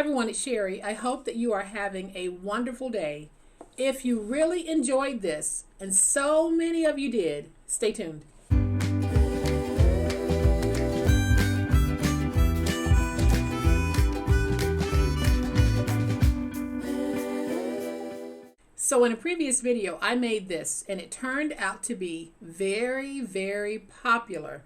everyone, it's Sherry. I hope that you are having a wonderful day. If you really enjoyed this, and so many of you did, stay tuned. So in a previous video, I made this and it turned out to be very, very popular.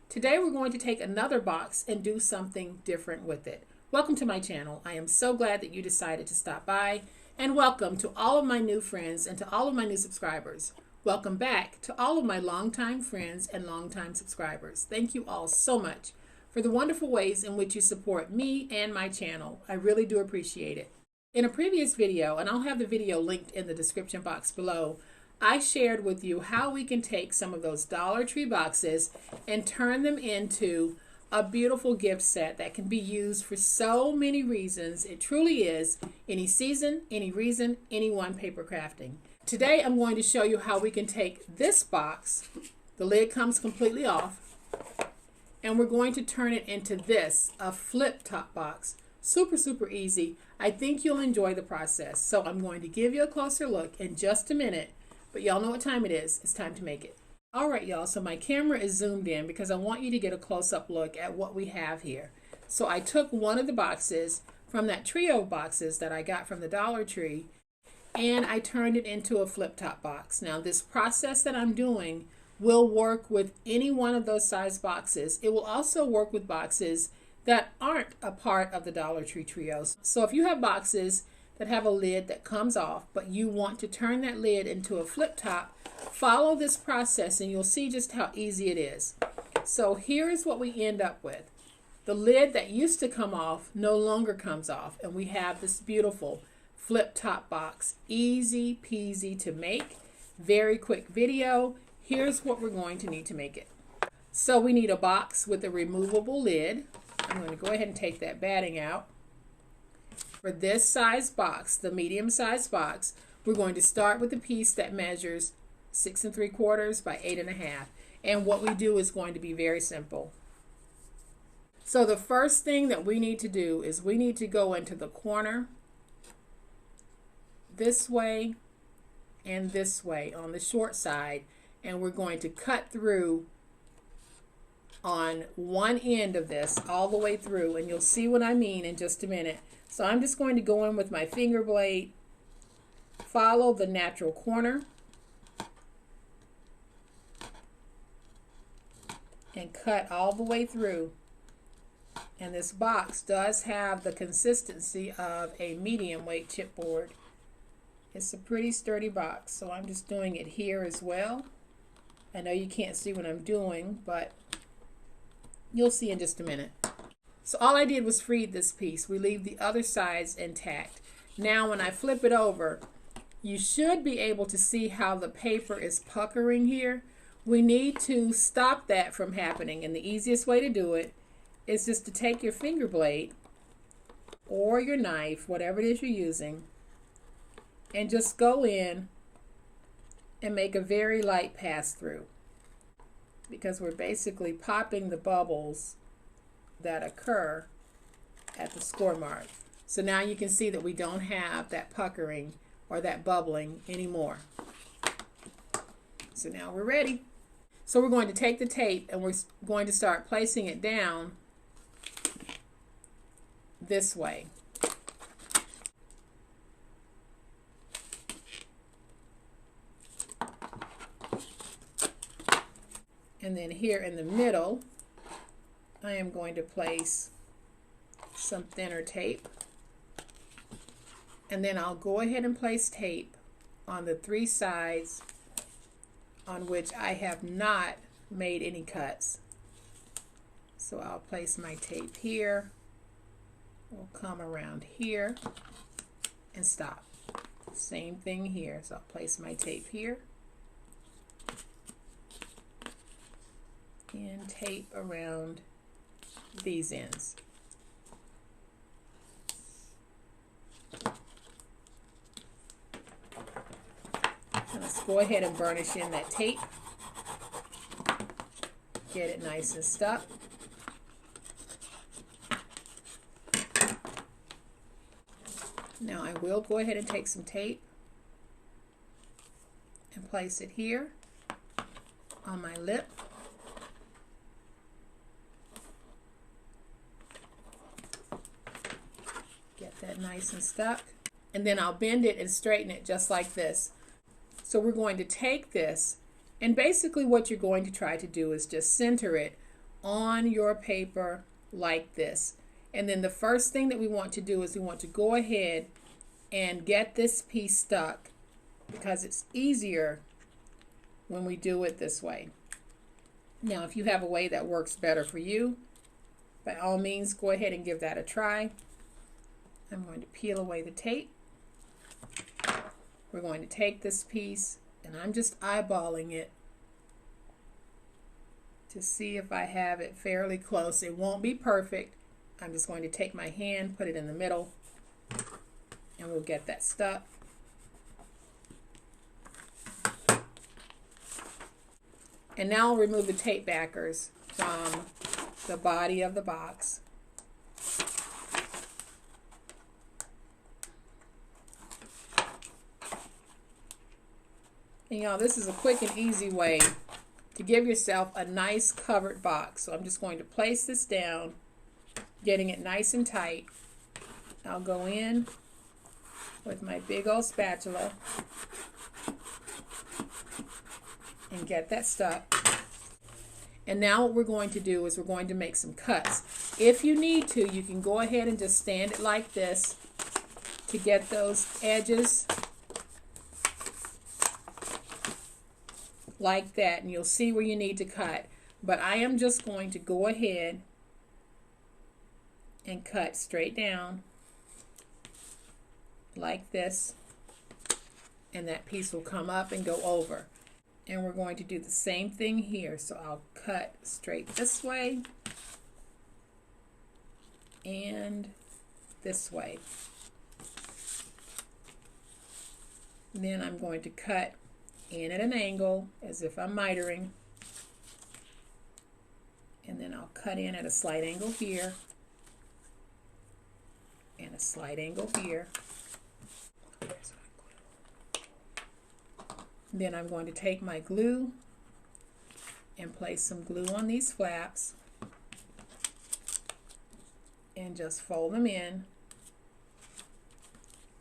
Today we're going to take another box and do something different with it. Welcome to my channel. I am so glad that you decided to stop by, and welcome to all of my new friends and to all of my new subscribers. Welcome back to all of my longtime friends and longtime subscribers. Thank you all so much for the wonderful ways in which you support me and my channel. I really do appreciate it. In a previous video, and I'll have the video linked in the description box below, I shared with you how we can take some of those Dollar Tree boxes and turn them into a beautiful gift set that can be used for so many reasons. It truly is any season, any reason, anyone paper crafting. Today I'm going to show you how we can take this box, the lid comes completely off, and we're going to turn it into this, a flip top box. Super easy. I think you'll enjoy the process. So I'm going to give you a closer look in just a minute, but y'all know what time it is. It's time to make it. All right, y'all, so my camera is zoomed in because I want you to get a close-up look at what we have here. So I took one of the boxes from that trio of boxes that I got from the Dollar Tree, and I turned it into a flip-top box. Now, this process that I'm doing will work with any one of those size boxes. It will also work with boxes that aren't a part of the Dollar Tree trios. So if you have boxes that have a lid that comes off, but you want to turn that lid into a flip top, follow this process and you'll see just how easy it is. So here's what we end up with. The lid that used to come off no longer comes off, and we have this beautiful flip top box. Easy peasy to make, very quick video. Here's what we're going to need to make it. So we need a box with a removable lid. I'm going to go ahead and take that batting out. For this size box, the medium size box, we're going to start with a piece that measures 6 3/4 by 8 1/2. And what we do is going to be very simple. So the first thing that we need to do is we need to go into the corner this way and this way on the short side, and we're going to cut through on one end of this all the way through, and you'll see what I mean in just a minute. So I'm just going to go in with my finger blade, follow the natural corner, and cut all the way through. And this box does have the consistency of a medium weight chipboard. It's a pretty sturdy box, so I'm just doing it here as well. I know you can't see what I'm doing, but you'll see in just a minute. So all I did was freed this piece. We leave the other sides intact. Now when I flip it over, you should be able to see how the paper is puckering here. We need to stop that from happening, and the easiest way to do it is just to take your finger blade or your knife, whatever it is you're using, and just go in and make a very light pass through, because we're basically popping the bubbles that occur at the score mark. So now you can see that we don't have that puckering or that bubbling anymore. So now we're ready. So we're going to take the tape and we're going to start placing it down this way. And then here in the middle, I am going to place some thinner tape. And then I'll go ahead and place tape on the 3 sides on which I have not made any cuts. So I'll place my tape here. We'll come around here and stop. Same thing here. So I'll place my tape here and tape around these ends. Let's go ahead and burnish in that tape. Get it nice and stuck. Now I will go ahead and take some tape and place it here on my lip. Get that nice and stuck. And then I'll bend it and straighten it just like this. So we're going to take this, and basically what you're going to try to do is just center it on your paper like this. And then the first thing that we want to do is we want to go ahead and get this piece stuck, because it's easier when we do it this way. Now, if you have a way that works better for you, by all means, go ahead and give that a try. I'm going to peel away the tape. We're going to take this piece, and I'm just eyeballing it to see if I have it fairly close. It won't be perfect. I'm just going to take my hand, put it in the middle, and we'll get that stuck. And now I'll remove the tape backers from the body of the box. And y'all, this is a quick and easy way to give yourself a nice covered box. So I'm just going to place this down, getting it nice and tight. I'll go in with my big old spatula and get that stuck. And now what we're going to do is we're going to make some cuts. If you need to, you can go ahead and just stand it like this to get those edges like that, and you'll see where you need to cut. But I am just going to go ahead and cut straight down like this, and that piece will come up and go over. And we're going to do the same thing here. So I'll cut straight this way and this way. And then I'm going to cut in at an angle as if I'm mitering. And then I'll cut in at a slight angle here and a slight angle here. Then I'm going to take my glue and place some glue on these flaps and just fold them in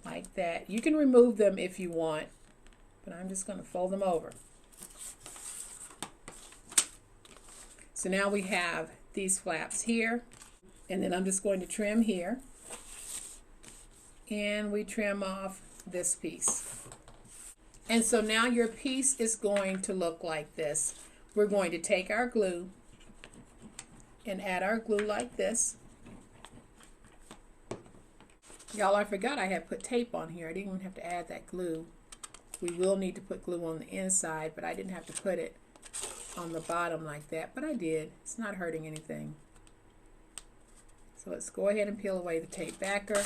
like that. You can remove them if you want, but I'm just going to fold them over. So now we have these flaps here, and then I'm just going to trim here, and we trim off this piece. And so now your piece is going to look like this. We're going to take our glue and add our glue like this. Y'all, I forgot I had put tape on here. I didn't even have to add that glue. We will need to put glue on the inside, but I didn't have to put it on the bottom like that, but I did. It's not hurting anything. So let's go ahead and peel away the tape backer.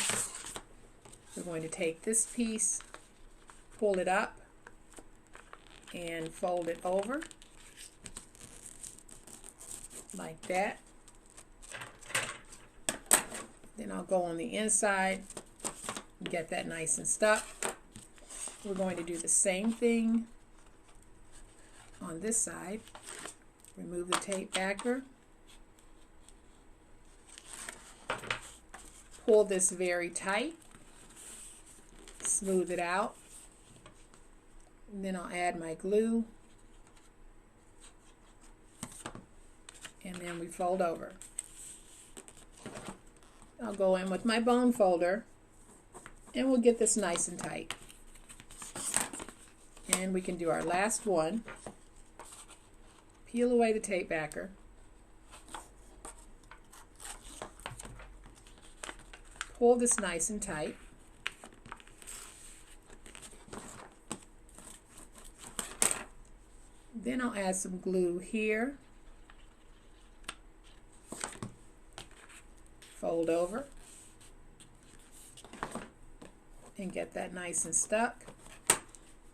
We're going to take this piece, pull it up, and fold it over like that. Then I'll go on the inside and get that nice and stuck. We're going to do the same thing on this side. Remove the tape backer. Pull this very tight. Smooth it out. And then I'll add my glue. And then we fold over. I'll go in with my bone folder and we'll get this nice and tight. And we can do our last one. Peel away the tape backer. Pull this nice and tight. Then I'll add some glue here. Fold over. And get that nice and stuck.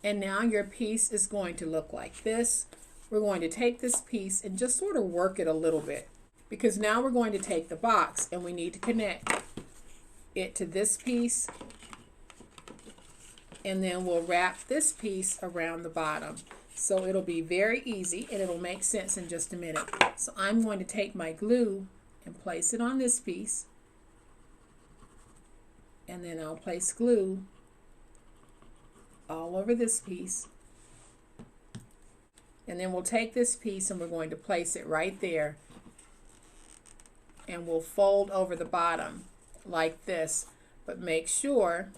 And now your piece is going to look like this. We're going to take this piece and just sort of work it a little bit, because now we're going to take the box and we need to connect it to this piece and then we'll wrap this piece around the bottom. So it'll be very easy and it'll make sense in just a minute. So I'm going to take my glue and place it on this piece, and then I'll place glue all over this piece, and then we'll take this piece and we're going to place it right there, and we'll fold over the bottom like this, but make sure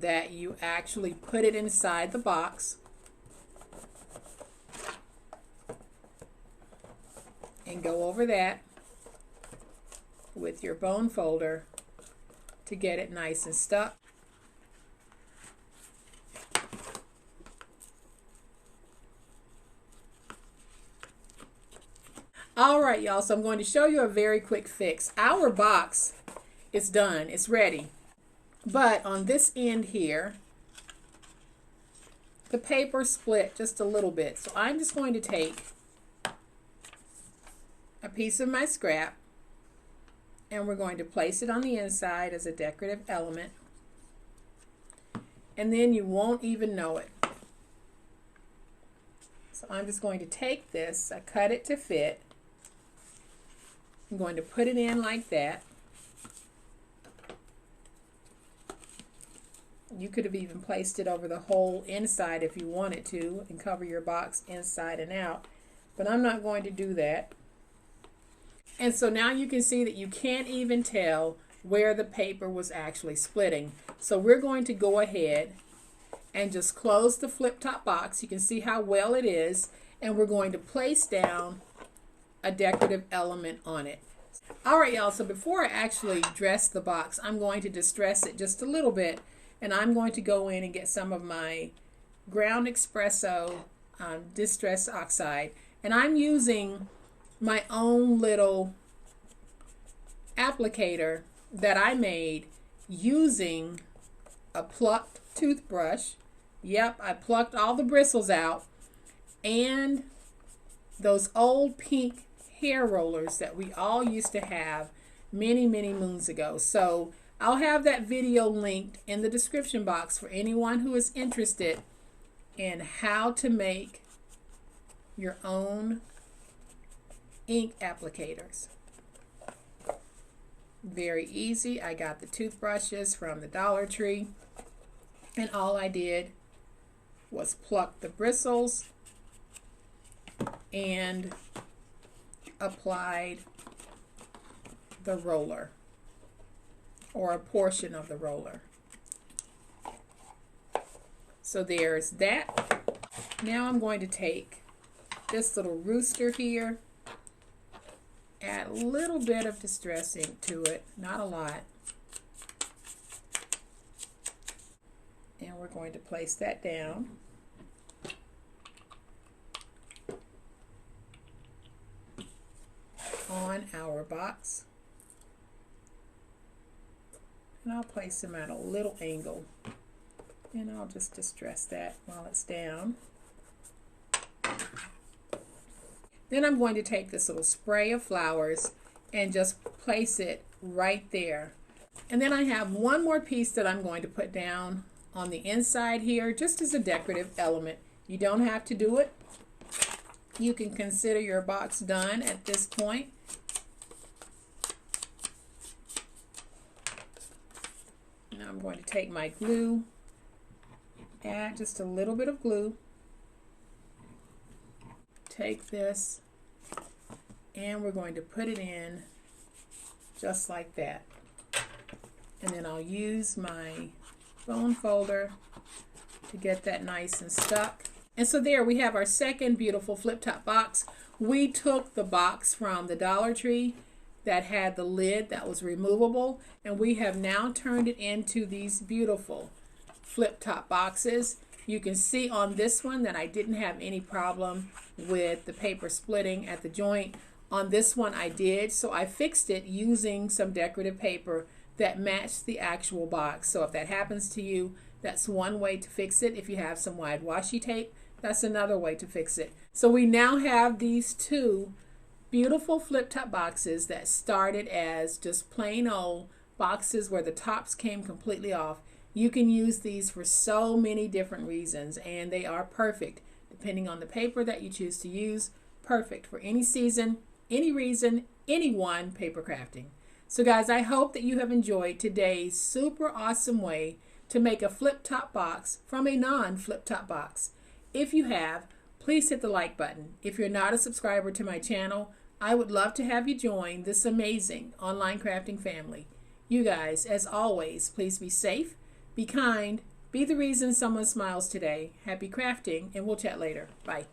that you actually put it inside the box and go over that with your bone folder to get it nice and stuck. All right, y'all, so I'm going to show you a very quick fix. Our box is done, it's ready. But on this end here, the paper split just a little bit. So I'm just going to take a piece of my scrap and we're going to place it on the inside as a decorative element. And then you won't even know it. So I'm just going to take this, I cut it to fit. I'm going to put it in like that. You could have even placed it over the whole inside if you wanted to and cover your box inside and out, but I'm not going to do that. And so now you can see that you can't even tell where the paper was actually splitting. So we're going to go ahead and just close the flip top box. You can see how well it is, and we're going to place down a decorative element on it. All right, y'all, so before I actually dress the box, I'm going to distress it just a little bit, and I'm going to go in and get some of my ground espresso distress oxide, and I'm using my own little applicator that I made using a plucked toothbrush. Yep, I plucked all the bristles out, and those old pink hair rollers that we all used to have many moons ago. So I'll have that video linked in the description box for anyone who is interested in how to make your own ink applicators. Very easy. I got the toothbrushes from the Dollar Tree, and all I did was pluck the bristles and applied the roller, or a portion of the roller. So there's that. Now I'm going to take this little rooster here, add a little bit of distress ink to it, not a lot, and we're going to place that down. On our box, and I'll place them at a little angle, and I'll just distress that while it's down. Then I'm going to take this little spray of flowers and just place it right there. And then I have one more piece that I'm going to put down on the inside here, just as a decorative element. You don't have to do it. You can consider your box done at this point. Now I'm going to take my glue, add just a little bit of glue, take this, and we're going to put it in just like that. And then I'll use my bone folder to get that nice and stuck. And so there we have our second beautiful flip top box. We took the box from the Dollar Tree that had the lid that was removable, and we have now turned it into these beautiful flip top boxes. You can see on this one that I didn't have any problem with the paper splitting at the joint. On this one I did, so I fixed it using some decorative paper that matched the actual box. So if that happens to you, that's one way to fix it. If you have some wide washi tape, that's another way to fix it. So we now have these two beautiful flip top boxes that started as just plain old boxes where the tops came completely off, You can use these for so many different reasons, and they are perfect depending on the paper that you choose to use. Perfect for any season, any reason, anyone paper crafting. So guys, I hope that you have enjoyed today's super awesome way to make a flip-top box from a non-flip-top box. If you have, please hit the like button. If you're not a subscriber to my channel, I would love to have you join this amazing online crafting family. You guys, as always, please be safe, be kind, be the reason someone smiles today. Happy crafting, and we'll chat later. Bye.